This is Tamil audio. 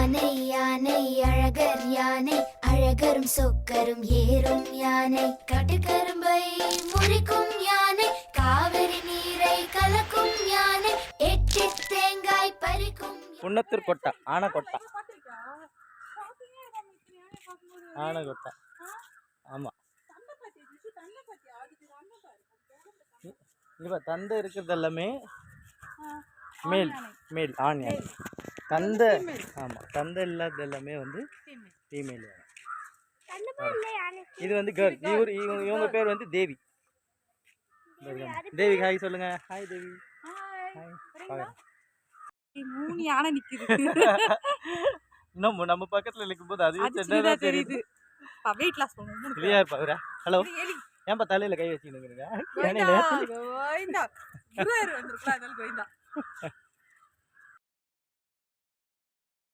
யானை யானை அழகர் யானை அழகரும் சொக்கரும் ஏறும் யானை கட்டுக்கரும்பை முறிக்கும் யானை காவிரி நீரை கலக்கும் யானை எட்டி தேங்காய் பறிக்கும் புன்னத்தூர் கொட்டா ஆனக்கொட்டா ஆனக்கொட்டா ஆமாம் இப்போ தந்தை இருக்கிறது எல்லாமே மேல் மேல் ஆண் யானை தந்தை ஆமாம் தந்தை இல்லாத எல்லாமே வந்து ஃபீமேல் யானை இது வந்து கேர்ள் இவங்க பேர் வந்து தேவி தேவி ஹாய் சொல்லுங்க ஹாய் தேவி ஹாய் மூணு யானை நிக்குது இன்னும் நம்ம பக்கத்துல நிக்கும்போது அதுவே சின்னதா தெரியுது வெயிட் லாஸ் பண்ணுங்க இல்லையா பாக்குறா ஹலோ ஏன்பா தலையில கை வச்சுக்கிட்டு கோவிந்தா கோவிந்தா குருவாயூர் வந்திருக்கலாம் அதனால கோவிந்தா